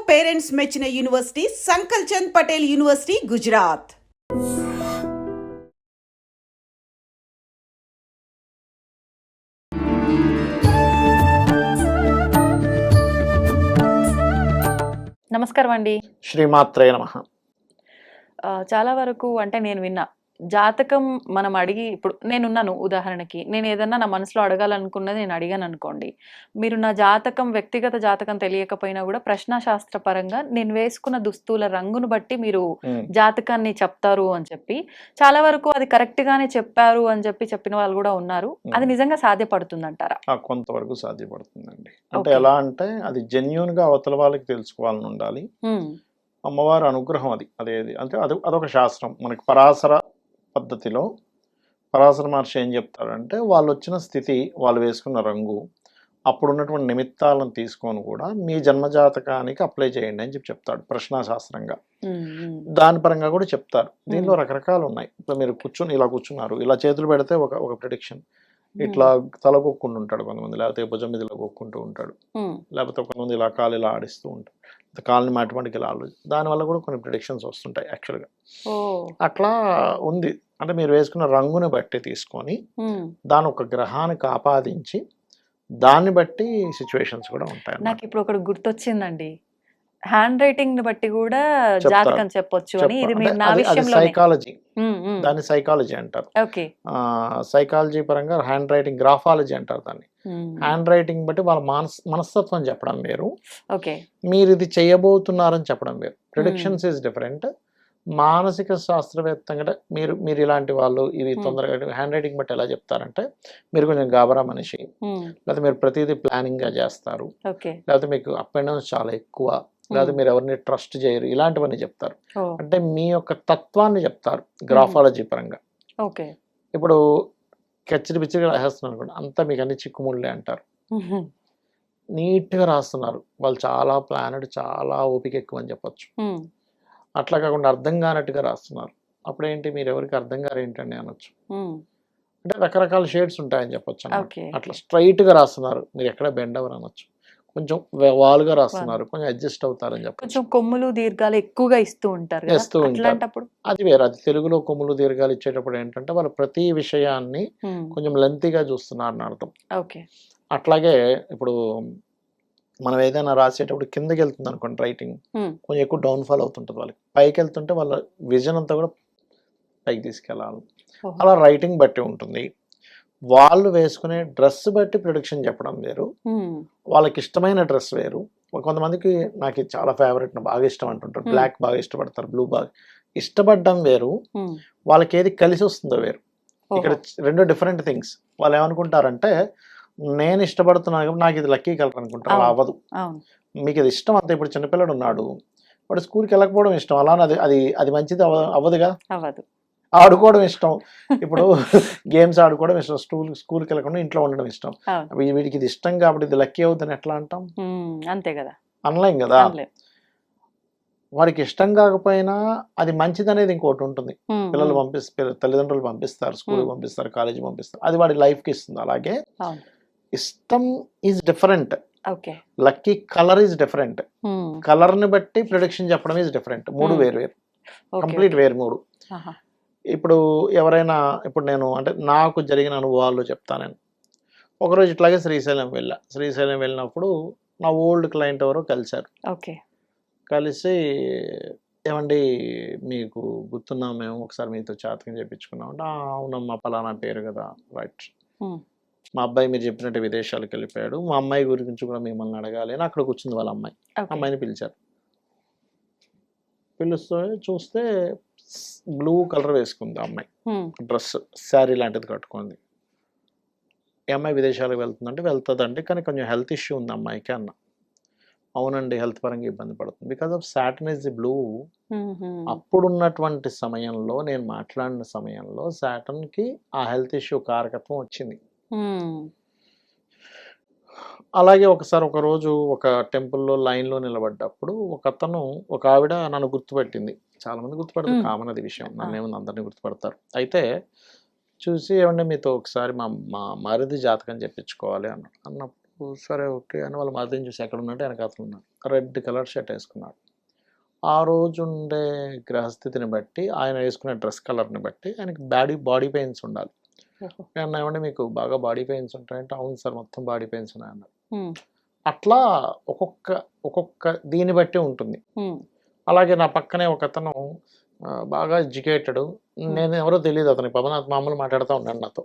Parents మెచ్చిన university సంకల్ Chand Patel university Gujarat. నమస్కారం అండి. శ్రీమాత్రే నమః. చాలా వరకు అంటే నేను విన్నా, జాతకం మనం అడిగి, ఇప్పుడు నేనున్నాను ఉదాహరణకి, నేను ఏదన్నా నా మనసులో అడగాలనుకున్నది నేను అడిగాను అనుకోండి, మీరు నా జాతకం, వ్యక్తిగత జాతకం తెలియకపోయినా కూడా ప్రశ్నాశాస్త్ర పరంగా నేను వేసుకున్న దుస్తుల రంగును బట్టి మీరు జాతకాన్ని చెప్తారు అని చెప్పి, చాలా వరకు అది కరెక్ట్ గానే చెప్పారు అని చెప్పి చెప్పిన వాళ్ళు కూడా ఉన్నారు. అది నిజంగా సాధ్యపడుతుందంటారా? కొంతవరకు సాధ్యపడుతుందండి. అంటే ఎలా అంటే అది జెన్యూన్ గా అవతల వాళ్ళకి తెలుసుకోవాలని ఉండాలి. అమ్మవారి అనుగ్రహం అదేది అంటే అదొక శాస్త్రం. మనకి పరాశర పద్ధతిలో పరాశర మహర్షి ఏం చెప్తారంటే, వాళ్ళు వచ్చిన స్థితి, వాళ్ళు వేసుకున్న రంగు, అప్పుడున్నటువంటి నిమిత్తాలను తీసుకొని కూడా మీ జన్మజాతకానికి అప్లై చేయండి అని చెప్తాడు ప్రశ్నాశాస్త్రంగా. దాని పరంగా కూడా చెప్తారు. దీనిలో రకరకాలు ఉన్నాయి. ఇప్పుడు మీరు ఇలా కూర్చున్నారు, ఇలా చేతులు పెడితే ఒక ప్రిడిక్షన్, ఇట్లా తల కొక్కుంటూ ఉంటాడు కొంతమంది, లేకపోతే భుజం మీద ఇలా కొక్కుంటూ ఉంటాడు, లేకపోతే కొంతమంది ఇలా కాలు ఇలా ఆడిస్తూ ఉంటాడు, కాళ్ళని మాటిమాటికి ఇలా ఆలోచి, దానివల్ల కూడా కొన్ని ప్రిడిక్షన్స్ వస్తుంటాయి యాక్చువల్గా. అట్లా ఉంది. అంటే మీరు వేసుకున్న రంగుని బట్టి తీసుకొని దాని ఒక గ్రహానికి ఆపాదించి దాన్ని బట్టి సిచ్యువేషన్స్ కూడా ఉంటాయి. నాకు ఇప్పుడు ఒకటి గుర్తొచ్చిందండి, హ్యాండ్ రైటింగ్ ని బట్టి కూడా జాతకం చెప్పొచ్చు అని. ఇది మీరు నా విషయంలో సైకాలజీ, దాన్ని సైకాలజీ అంటారు. సైకాలజీ పరంగా హ్యాండ్ రైటింగ్ గ్రాఫాలజీ అంటారు దాన్ని. హ్యాండ్ రైటింగ్ బట్టి వాళ్ళ మనస్తత్వం చెప్పడం వేరు, మీరు ఇది చేయబోతున్నారని చెప్పడం వేరు. Predictions is different. మానసిక శాస్త్రవేత్త అంటే మీరు ఇలాంటి వాళ్ళు ఇవి తొందరగా హ్యాండ్ రైటింగ్ బట్టి ఎలా చెప్తారంటే, మీరు కొంచెం గాబరా మనిషి, లేకపోతే మీరు ప్రతిదీ ప్లానింగ్ గా చేస్తారు, లేకపోతే మీకు అప్ అండ్ డౌన్స్ చాలా ఎక్కువ, లేకపోతే మీరు ఎవరిని ట్రస్ట్ చేయరు, ఇలాంటివన్నీ చెప్తారు. అంటే మీ యొక్క తత్వాన్ని చెప్తారు గ్రాఫాలజీ పరంగా. ఇప్పుడు కచ్చిరి పిచ్చిగా రాసేస్తున్నారు అనుకోండి, అంతా మీకు అన్ని చిక్కుముళ్ళే అంటారు. నీట్గా రాస్తున్నారు, వాళ్ళు చాలా ప్లానెడ్, చాలా ఓపిక ఎక్కువ అని చెప్పొచ్చు. అట్లా కాకుండా అర్థం కానట్టుగా రాస్తున్నారు, అప్పుడేంటి మీరు ఎవరికి అర్థం కారు ఏంటండి అనొచ్చు. అంటే రకరకాల షేడ్స్ ఉంటాయని చెప్పొచ్చు. అట్లా స్ట్రైట్గా రాస్తున్నారు, మీరు ఎక్కడ బెండ్ అవరు అనొచ్చు. కొంచెం వాలుగా రాస్తున్నారు, కొంచెం అడ్జస్ట్ అవుతారని చెప్పి, కొంచెం కొమ్ములు దీర్ఘాలు ఎక్కువగా ఇస్తూ ఉంటారు. అది వేరు. అది తెలుగులో కొమ్ములు దీర్ఘాలు ఇచ్చేటప్పుడు ఏంటంటే వాళ్ళు ప్రతి విషయాన్ని కొంచెం లెంతీగా చూస్తున్నారని అర్థం. అట్లాగే ఇప్పుడు మనం ఏదైనా రాసేటప్పుడు కిందకి వెళ్తుంది అనుకోండి రైటింగ్, కొంచెం ఎక్కువ డౌన్ఫాల్ అవుతుంటుంది వాళ్ళకి. పైకి వెళ్తుంటే వాళ్ళ విజన్ అంతా కూడా పైకి తీసుకెళ్ళాలి. అలా రైటింగ్ బట్టి ఉంటుంది. వాళ్ళు వేసుకునే డ్రెస్ బట్టి ప్రొడిక్షన్ చెప్పడం వేరు, వాళ్ళకి ఇష్టమైన డ్రెస్ వేరు. కొంతమందికి నాకు ఇది చాలా ఫేవరెట్, బాగా ఇష్టం అంటుంటారు, బ్లాక్ బాగా ఇష్టపడతారు, బ్లూ బాగా ఇష్టపడడం వేరు, వాళ్ళకి ఏది కలిసి వస్తుందో వేరు. ఇక్కడ రెండు డిఫరెంట్ థింగ్స్. వాళ్ళు ఏమనుకుంటారంటే, నేను ఇష్టపడుతున్నాను కాబట్టి నాకు ఇది లక్కీ కలర్ అనుకుంటారు. అలా అవ్వదు. మీకు ఇది ఇష్టం అంతే. ఇప్పుడు చిన్నపిల్లడు ఉన్నాడు, వాడు స్కూల్కి వెళ్ళకపోవడం ఇష్టం, అలానే అది మంచిది అవ్వదుగా. ఆడుకోవడం ఇష్టం, ఇప్పుడు గేమ్స్ ఆడుకోవడం ఇష్టం, స్కూల్కి వెళ్ళకుండా ఇంట్లో ఉండడం ఇష్టం. వీడికి ఇది ఇష్టం కాబట్టి ఇది లక్కీ అవుతుందని ఎట్లా అంటాం? అంతే కదా, అనలేం కదా. వాడికి ఇష్టం కాకపోయినా అది మంచిది అనేది ఇంకోటి ఉంటుంది. పిల్లలు తల్లిదండ్రులు పంపిస్తారు, స్కూల్కి పంపిస్తారు, కాలేజీ పంపిస్తారు, అది వాడి లైఫ్కి ఇస్తుంది. అలాగే ఇష్టం is different, lucky colour is different, colour ని బట్టి ప్రిడిక్షన్ చెప్పడం ఈజ్ డిఫరెంట్. మూడు వేరు వేరు, కంప్లీట్ వేరు మూడు. ఇప్పుడు ఎవరైనా, ఇప్పుడు నేను అంటే నాకు జరిగిన అనుభవాలు చెప్తాను. నేను ఒకరోజు ఇట్లాగే శ్రీశైలం వెళ్ళినప్పుడు నా ఓల్డ్ క్లయింట్ ఎవరో కలిశారు. కలిసి, ఏమండి మీకు గుర్తున్నాం మేము, ఒకసారి మీతో జాతకం చేయించుకున్నాం అంటే, అవునమ్మా పలానా పేరు కదా, రైట్, మా అబ్బాయి మీరు చెప్పినట్టు విదేశాలకు వెళ్ళిపోయాడు, మా అమ్మాయి గురించి కూడా మిమ్మల్ని అడగాలి అని అక్కడ కూర్చుంది వాళ్ళ అమ్మాయి. అమ్మాయిని పిలిచారు. పిలుస్తూ చూస్తే బ్లూ కలర్ వేసుకుంది అమ్మాయి, డ్రెస్ శారీ లాంటిది కట్టుకుంది. ఈ అమ్మాయి విదేశాలకు వెళ్తుందంటే, వెళ్తుందండి కానీ కొంచెం హెల్త్ ఇష్యూ ఉంది అమ్మాయికి అన్న. అవునండి, హెల్త్ పరంగా ఇబ్బంది పడుతుంది, because of Saturn is the blue. అప్పుడున్నటువంటి సమయంలో, నేను మాట్లాడిన సమయంలో సాటర్న్కి ఆ హెల్త్ ఇష్యూ కారకత్వం వచ్చింది. అలాగే ఒక రోజు ఒక టెంపుల్లో లైన్లో నిలబడ్డప్పుడు ఒక ఆవిడ నన్ను గుర్తుపెట్టింది. చాలా మంది గుర్తుపడతారు, కామన్ అది విషయం, నన్ను ఏమన్నా అందరినీ గుర్తుపడతారు. అయితే చూసి, ఏమంటే మీతో ఒకసారి మా మరిది జాతకం చెప్పించుకోవాలి అన్నప్పుడు సరే ఓకే అని వాళ్ళ మదర్ని చూసి ఎక్కడ ఉన్నట్టు వెనక అతను ఉన్నాడు, రెడ్ కలర్ షర్ట్ వేసుకున్నాడు. ఆ రోజు ఉండే గ్రహస్థితిని బట్టి, ఆయన వేసుకునే డ్రెస్ కలర్ని బట్టి ఆయనకి బాడీ పెయిన్స్ ఉండాలి. అన్న ఏమంటే మీకు బాగా బాడీ పెయిన్స్ ఉంటాయంటే, అవును సార్ మొత్తం బాడీ పెయిన్స్ ఉన్నాయన్నారు. అట్లా ఒక్కొక్క దీన్ని బట్టి ఉంటుంది. అలాగే నా పక్కనే ఒక అతను బాగా ఎడ్యుకేటెడ్, నేను ఎవరో తెలియదు అతనికి, పవనాథ్ మామూలు మాట్లాడుతూ ఉన్నాడు నాతో.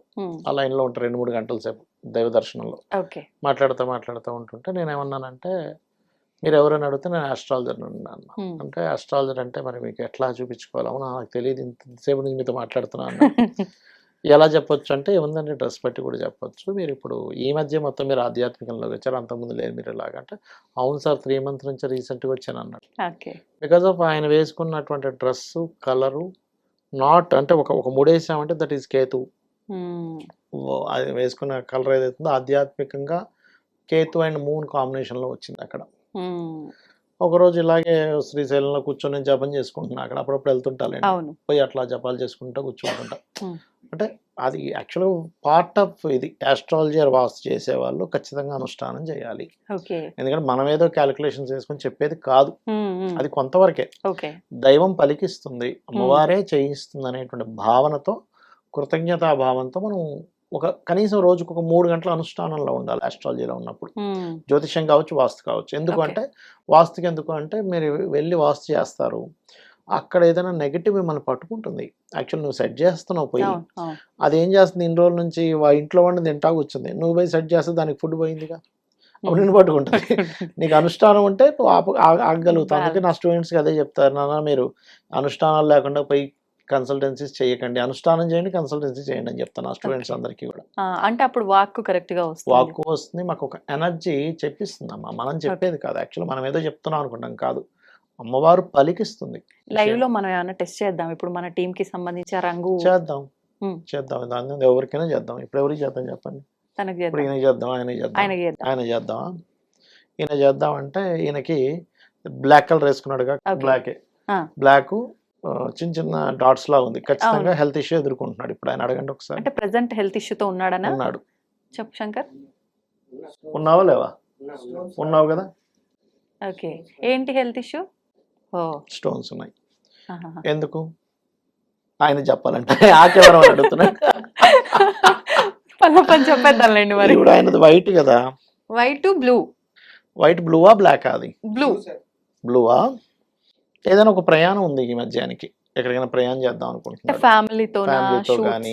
ఆ లైన్లో ఉంటారు 2-3 గంటల సేపు దైవ దర్శనంలో మాట్లాడుతూ ఉంటుంటే నేనేమన్నానంటే, మీరు ఎవరైనా అడిగితే నేను ఆస్ట్రాలజర్ అన్నాను. అంటే ఆస్ట్రాలజర్ అంటే మరి మీకు ఎట్లా చూపించుకోవాలి? అవునా నాకు తెలియదు, ఇంతసేపు నుంచి మీతో మాట్లాడుతున్నాను. ఎలా చెప్పొచ్చు అంటే, ఏముందంటే డ్రెస్ బట్టి కూడా చెప్పొచ్చు. మీరు ఇప్పుడు ఈ మధ్య మొత్తం మీరు ఆధ్యాత్మికంలోకి వచ్చారు, అంతకుముందు లేదు మీరు ఇలాగంటే, అవును సార్ 3 months నుంచి రీసెంట్గా వచ్చాను అన్నాడు. బికాజ్ ఆఫ్ ఆయన వేసుకున్నటువంటి డ్రెస్సు కలరు నాట్ అంటే ఒక ముడేసామంటే దట్ ఈస్ కేతు. అది వేసుకున్న కలర్ ఏదైతుందో ఆధ్యాత్మికంగా కేతు అండ్ మూన్ కాంబినేషన్లో వచ్చింది అక్కడ. ఒకరోజు ఇలాగే శ్రీశైలంలో కూర్చొని జపం చేసుకుంటున్నా, అక్కడ అప్పుడప్పుడు వెళ్తుంటాను, పోయి అట్లా జపాలు చేసుకుంటా కూర్చుంటుంటా. అంటే అది యాక్చువల్గా పార్ట్ ఆఫ్ ఇది ఆస్ట్రాలజీ వాస్తు చేసేవాళ్ళు ఖచ్చితంగా అనుష్ఠానం చేయాలి. ఎందుకంటే మనం ఏదో క్యాలిక్యులేషన్స్ వేసుకొని చెప్పేది కాదు, అది కొంతవరకే. దైవం పలికిస్తుంది, అమ్మవారే చేయిస్తుంది అనేటువంటి భావనతో, కృతజ్ఞతా భావంతో మనం కనీసం రోజుకు ఒక 3 గంటల అనుష్ఠానంలో ఉండాలి ఆస్ట్రాలజీలో ఉన్నప్పుడు. జ్యోతిష్యం కావచ్చు, వాస్తు కావచ్చు. ఎందుకంటే వాస్తుకి ఎందుకు అంటే, మీరు వెళ్ళి వాస్తు చేస్తారు, అక్కడ ఏదైనా నెగిటివ్ మిమ్మల్ని పట్టుకుంటుంది. యాక్చువల్ నువ్వు సెట్ చేస్తున్నావు పోయి, అదేం చేస్తుంది, ఇన్ని రోజుల నుంచి ఇంట్లో వండి తింటా కూర్చుంది, నువ్వు పోయి సెట్ చేస్తే దానికి ఫుడ్ పోయిందిగా, అప్పుడు నిన్ను పట్టుకుంటుంది. నీకు అనుష్ఠానం ఉంటే నువ్వు ఆగగలుగుతావు. అందుకే నా స్టూడెంట్స్కి అదే చెప్తారు, నాన్న మీరు అనుష్ఠానాలు లేకుండా పోయి కన్సల్టెన్సీస్ చేయకండి, అనుష్ఠానం చేయండి, కన్సల్టెన్సీ చేయండి అని చెప్తాను ఆ స్టూడెంట్స్ అందరికీ కూడా. అంటే అప్పుడు వాక్కు కరెక్ట్గా వస్తుంది, వాక్కు వస్తుంది, మాకు ఒక ఎనర్జీ చెప్పిస్తుందమ్మా. మనం చెప్పేది కాదు, యాక్చువల్ మనం ఏదో చెప్తున్నాం అనుకుంటాం, కాదు, అమ్మవారు పలికిస్తుంది. లైవ్ లో మనం ఏమైనా టెస్ట్ చేద్దాం, ఇప్పుడు మన టీం కి సంబంధించి రంగు చేద్దాం దాని ఎవరికైనా చేద్దాం. ఇప్పుడు ఎవరికి చేద్దాం చెప్పండి? ఇప్పుడు ఈయన చేద్దాం, ఆయన చేద్దాం అంటే, ఈయనకి బ్లాక్ కలర్ వేసుకున్నాడుగా, బ్లాక్ చిన్న చిన్న డాట్స్ లా ఉంది, ఖచ్చితంగా హెల్త్ ఇష్యూ ఎదుర్కొంటున్నాడు ఇప్పుడు. ఆయన అడగండి ఒకసారి. అంటే ప్రెసెంట్ హెల్త్ ఇష్యూతో ఉన్నాడనా? ఉన్నాడు. చెప్పు శంకర్, ఉన్నావా లేవా? ఉన్నావు కదా. ఓకే, ఏంటి హెల్త్ ఇష్యూ? స్టోన్స్ ఉన్నాయి. ఎందుకు ఆయన చెప్పాలంటే ఆకెవరో అడుగుతున్నాడు. చెప్పేద్దాంలేండి మరి. ఇప్పుడు ఆయనది వైట్ కదా, వైట్ బ్లూవా బ్లాక్? అది బ్లూవా. ఏదైనా ఒక ప్రయాణం ఉంది ఈ మధ్యానికి, ఎక్కడికైనా ప్రయాణం చేద్దాం అనుకుంటున్నారు, ఫ్యామిలీతో కానీ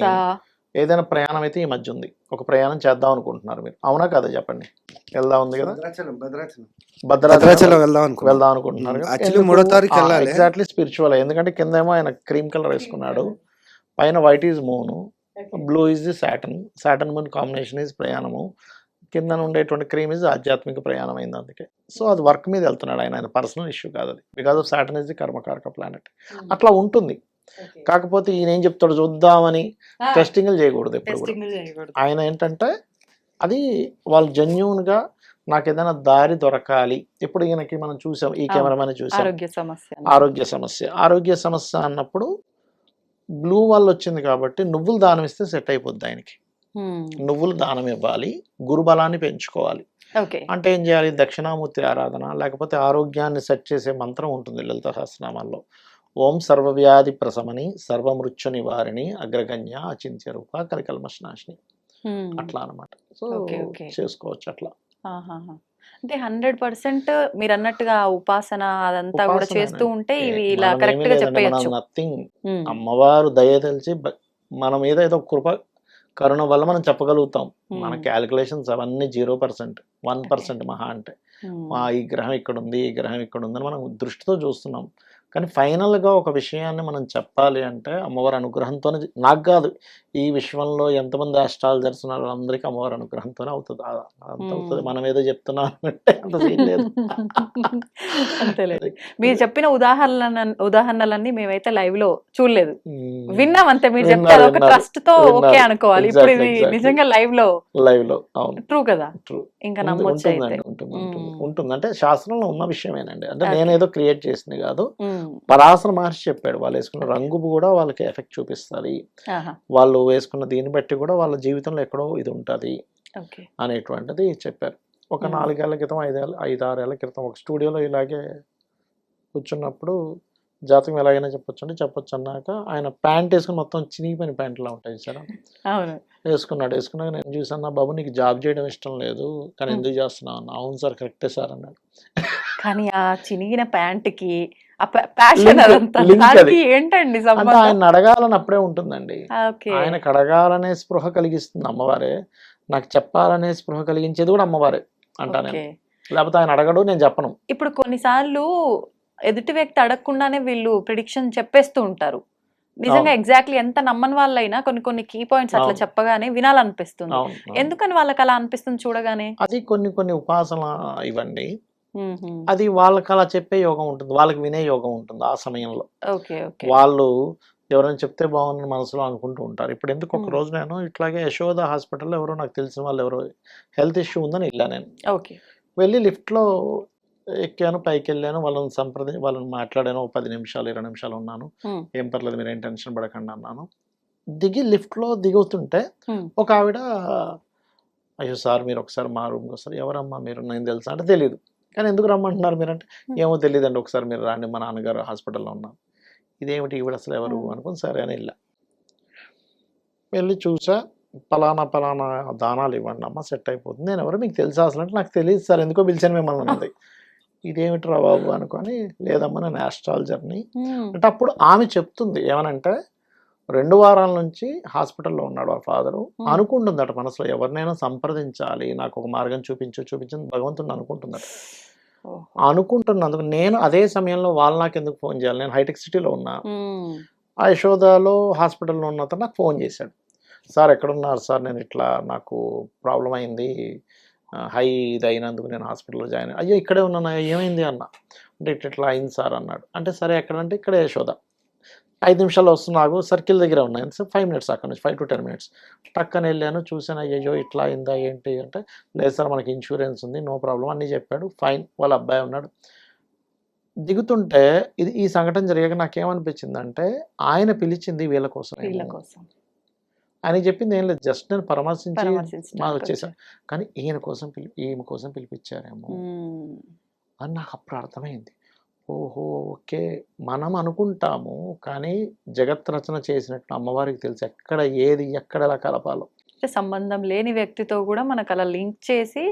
ఏదైనా ప్రయాణం అయితే ఈ మధ్య ఉంది, ఒక ప్రయాణం చేద్దాం అనుకుంటున్నారు మీరు, అవునా కదా చెప్పండి? వెళ్దాం ఉంది కదా, భద్రాచలం వెళ్దాం అనుకుంటున్నారు. Exactly spiritual. ఎందుకంటే కింద ఏమో ఆయన క్రీమ్ కలర్ వేసుకున్నాడు, పైన white is moon, blue is the Saturn moon combination is ప్రయాణము, కింద ఉండేటువంటి క్రీమ్ ఈజ్ ఆధ్యాత్మిక ప్రయాణం అయింది. అందుకే సో అది వర్క్ మీద వెళ్తున్నాడు ఆయన పర్సనల్ ఇష్యూ కాదు అది, because of Saturn is the కర్మకారక ప్లానెట్. అట్లా ఉంటుంది. కాకపోతే ఈయన ఏం చెప్తాడు, చూద్దామని టెస్టింగ్లు చేయకూడదు ఎప్పుడు కూడా. ఆయన ఏంటంటే అది వాళ్ళు జెన్యూన్ గా నాకు ఏదైనా దారి దొరకాలి. ఇప్పుడు ఈయనకి మనం చూసాం, ఈ కెమెరామెన్ చూసాం, ఆరోగ్య సమస్య అన్నప్పుడు బ్లూ వాళ్ళు వచ్చింది కాబట్టి నువ్వులు దానం ఇస్తే సెట్ అయిపోద్ది ఆయనకి. నువ్వులు దానం ఇవ్వాలి, గురుబలాన్ని పెంచుకోవాలి. అంటే ఏం చేయాలి, దక్షిణామూర్తి ఆరాధన, లేకపోతే ఆరోగ్యాన్ని సెట్ చేసే మంత్రం ఉంటుంది లలిత సహస్రనామాల్లో, ఓం సర్వవ్యాధి ప్రశమని సర్వమృత్యు నివారిణి అగ్రగణ్య అచింత్య రూప కలికల్మషనాశిని, అట్లా అనమాట. సో చేసుకోవచ్చు అట్లా. అంటే 100% మీరు అన్నట్టుగా ఉపాసన అదంతా కూడా చేస్తూ ఉంటే ఇవి ఇలా కరెక్ట్ గా చెప్పవచ్చు. నథింగ్, అమ్మవారు దయ తెలిసి మన మీద ఏదో కృప కరుణ వల్ల మనం చెప్పగలుగుతాం. మన క్యాలిక్యులేషన్స్ అవన్నీ 0%, 1% మహా అంటే. ఈ గ్రహం ఇక్కడ ఉంది, ఈ గ్రహం ఇక్కడ ఉందని మనం దృష్టితో చూస్తున్నాం. కానీ ఫైనల్గా ఒక విషయాన్ని మనం చెప్పాలి అంటే అమ్మవారి అనుగ్రహంతోనే. నాకు కాదు, ఈ విశ్వంలో ఎంతమంది ఆస్ట్రాలజర్స్ ఉన్నారు అందరికీ అమ్మవారి అనుగ్రహంతోనే అవుతుంది. అంత అవుతుంది, మనం ఏదో చెప్తున్నాం అంటే అంత లేదు. అంతేలేదు. మీరు చెప్పిన ఉదాహరణలన్నీ మేమైతే లైవ్ లో చూడలేదు, విన్నాం అంతే. మీరు చెప్తారు ఒక ట్రస్ట్ తో ఓకే అనుకోవాలి. ఇప్పుడు ఇది నిజంగా లైవ్ లో అవును, ట్రూ కదా, ఇంకా నమ్మొచ్చు. ఉంటుంది అంటే శాస్త్రంలో ఉన్న విషయమేనండి. అంటే నేనేదో క్రియేట్ చేసింది కాదు, పరాశర మహర్షి చెప్పాడు. వాళ్ళు వేసుకున్న రంగు కూడా వాళ్ళకి ఎఫెక్ట్ చూపిస్తుంది, వాళ్ళు వేసుకున్న దీన్ని బట్టి కూడా వాళ్ళ జీవితంలో ఎక్కడో ఇది ఉంటుంది అనేటువంటిది చెప్పారు. ఒక 4 ఏళ్ల క్రితం 5-6 ఏళ్ల క్రితం ఒక స్టూడియోలో ఇలాగే కూర్చున్నప్పుడు జాతకం ఎలాగైనా చెప్పొచ్చు అన్నాక ఆయన ప్యాంట్ వేసుకుని మొత్తం చినిగిపోయిన ప్యాంట్లా ఉంటాయి సార్ అవును. వేసుకున్నాక నేను చూసాను, బాబు నీకు జాబ్ చేయడం ఇష్టం లేదు కానీ ఎందుకు చేస్తున్నావు అన్న. అవును సార్ కరెక్టే సార్ అన్నాడు. కానీ ఆ చినిగిన ప్యాంట్కి ఆ ప్యాషన్ ఏంటండి అంటే సంబంధం? ఆయన అడగాలని అప్పుడే ఉంటుందండి. ఓకే. ఆయనకు అడగాలనే స్పృహ కలిగిస్తుంది అమ్మవారే, నాకు చెప్పాలనే స్పృహ కలిగించేది కూడా అమ్మవారే అంటా నేను. ఓకే. లేకపోతే ఆయన అడగడు, నేను చెప్పను. ఇప్పుడు కొన్నిసార్లు ఎదుటి వ్యక్తి అడగకుండానే వీళ్ళు ప్రిడిక్షన్ చెప్పేస్తూ ఉంటారు. నిజంగా ఎగ్జాక్ట్లీ ఎంత నమ్మని వాళ్ళైనా కొన్ని కీ పాయింట్స్ అట్లా అవును. చెప్పగానే వినాలనిపిస్తుంది. అవును, అవును. ఎందుకని వాళ్ళకి అలా అనిపిస్తుంది చూడగానే? అది కొన్ని ఉపాసన ఇవ్వండి, అది వాళ్ళకి అలా చెప్పే యోగం ఉంటుంది, వాళ్ళకి వినే యోగం ఉంటుంది ఆ సమయంలో. ఓకే. ఓకే. వాళ్ళు ఎవరైనా చెప్తే బాగుందని మనసులో అనుకుంటూ ఉంటారు. ఇప్పుడు ఎందుకు ఒక రోజు నేను ఇట్లాగే యశోద హాస్పిటల్లో ఎవరో నాకు తెలిసిన వాళ్ళు ఎవరో హెల్త్ ఇష్యూ ఉందని వెళ్ళాను. నేను ఓకే. వెళ్ళి లిఫ్ట్లో ఎక్కాను, పైకి వెళ్ళాను, వాళ్ళని మాట్లాడాను. 10 నిమిషాలు 20 నిమిషాలు ఉన్నాను. ఏం పర్లేదు మీరేం టెన్షన్ పడకండి అన్నాను. దిగుతుంటే ఒక ఆవిడ, అయ్యో సార్ మీరు ఒకసారి మా రూమ్కి వస్తారు. ఎవరమ్మా మీరు? నేను తెలుసా అంటే తెలియదు. కానీ ఎందుకు రమ్మంటున్నారు మీరంటే ఏమో తెలియదండి, ఒకసారి మీరు రాండి, మా నాన్నగారు హాస్పిటల్లో ఉన్నారు. ఇదేమిటి ఈవిడ అసలు ఎవరు అనుకుని సరే అని వెళ్ళి చూసా. పలానా దానాలు ఇవ్వండి అమ్మ సెట్ అయిపోతుంది. నేను ఎవరో మీకు తెలుసా అసలు అంటే నాకు తెలియదు సార్, ఎందుకో పిలిచాను మిమ్మల్ని అన్నది. ఇదేమిటి రా బాబు అనుకొని, లేదమ్మా నేను ఆస్ట్రాలజర్ని అంటే. అప్పుడు ఆమె చెప్తుంది ఏమనంటే 2 వారాల నుంచి హాస్పిటల్లో ఉన్నాడు ఆ ఫాదరు. అనుకుంటుందట మనసులో ఎవరినైనా సంప్రదించాలి, నాకు ఒక మార్గం చూపించింది భగవంతుని అనుకుంటుందట. అనుకుంటున్నందుకు నేను అదే సమయంలో వాళ్ళు నాకు ఎందుకు ఫోన్ చేయాలి, నేను హైటెక్ సిటీలో ఉన్నా. ఆ యశోదాలో హాస్పిటల్లో ఉన్న అతను నాకు ఫోన్ చేశాడు. సార్ ఎక్కడున్నారు సార్, నేను ఇట్లా నాకు ప్రాబ్లం అయింది, హై ఇది అయినందుకు నేను హాస్పిటల్లో జాయిన్ అయ్యి. అయ్యో ఇక్కడే ఉన్నాను, ఏమైంది అన్న అంటే ఇట్లా అయింది సార్ అన్నాడు. అంటే సరే ఎక్కడంటే ఇక్కడ యశోద, 5 నిమిషాల్లో వస్తున్నాగు, సర్కిల్ దగ్గర ఉన్నాను సార్, 5 మినిట్స్ అక్కడ నుంచి 5 to 10 minutes. టక్కని వెళ్ళాను, చూసాను, అయ్యో ఇట్లా అయిందా ఏంటి అంటే, లేదు సార్ మనకి ఇన్సూరెన్స్ ఉంది, నో ప్రాబ్లం అన్నీ చెప్పాడు. ఫైన్. వాళ్ళ అబ్బాయి ఉన్నాడు. దిగుతుంటే ఈ సంఘటన జరిగాక నాకేమనిపించిందంటే ఆయన పిలిచింది వీళ్ళ కోసం. ఆయన చెప్పింది ఏం లేదు, జస్ట్ నేను పరామర్శించి వచ్చేసాను. కానీ ఈమె కోసం పిలిపించారేమో అని నాకు అప్పుడు అర్థమైంది. ఓహో ఓకే, మనం అనుకుంటాము కానీ జగత్ రచన చేసినట్టు అమ్మవారికి తెలుసు ఎక్కడ ఏది ఎక్కడ ఎలా కలపాలో. సంబంధం లేని వ్యక్తితో కూడా మనకు అలా లింక్ చేసి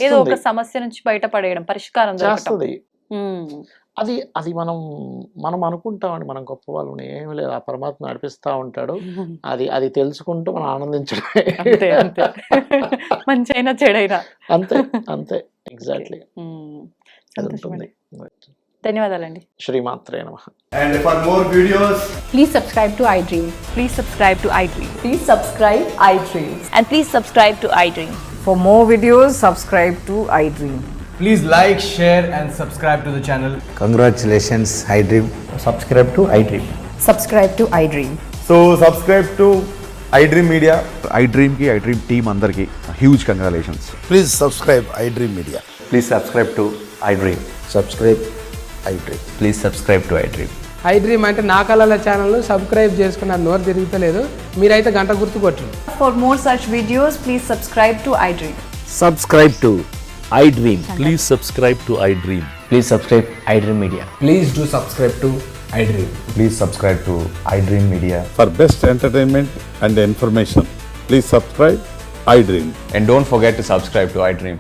ఏదో ఒక సమస్య నుంచి బయటపడేయడం, పరిష్కారం చేస్తుంది. అది మనం అనుకుంటామండి, మనం గొప్ప వాళ్ళని, ఏమి లేదు, ఆ పరమాత్మ నడిపిస్తా ఉంటాడు. అది తెలుసుకుంటూ మనం ఆనందించడమే. మంచైనా చెడైనా అంతే ఎగ్జాక్ట్లీ అది ఉంటుంది. ధన్యవాదాలండి. శ్రీమాత్రే నమః. And for more videos, Please subscribe to iDream. Please subscribe to iDream. Please subscribe iDream. And please subscribe to iDream. For more videos, subscribe to iDream. please like, share and subscribe to the channel. Congratulations, iDream. Subscribe to iDream. Subscribe to iDream. So subscribe to iDream Media. iDream team andarki huge congratulations. Please subscribe iDream Media. Please subscribe to iDream. Subscribe iDream. Please subscribe to iDream. iDream అంటే నా కళల ఛానల్ను subscribe చేసుకున్న నోరు తిరుగుతలేదు, మీరైతే గంట గుర్తు కొట్టండి. For more such videos, please subscribe to iDream. Subscribe to iDream. Please subscribe to iDream. Please subscribe iDream Media. Please do subscribe to iDream. Please subscribe to iDream Media. For best entertainment and information, please subscribe iDream. And don't forget to subscribe to iDream.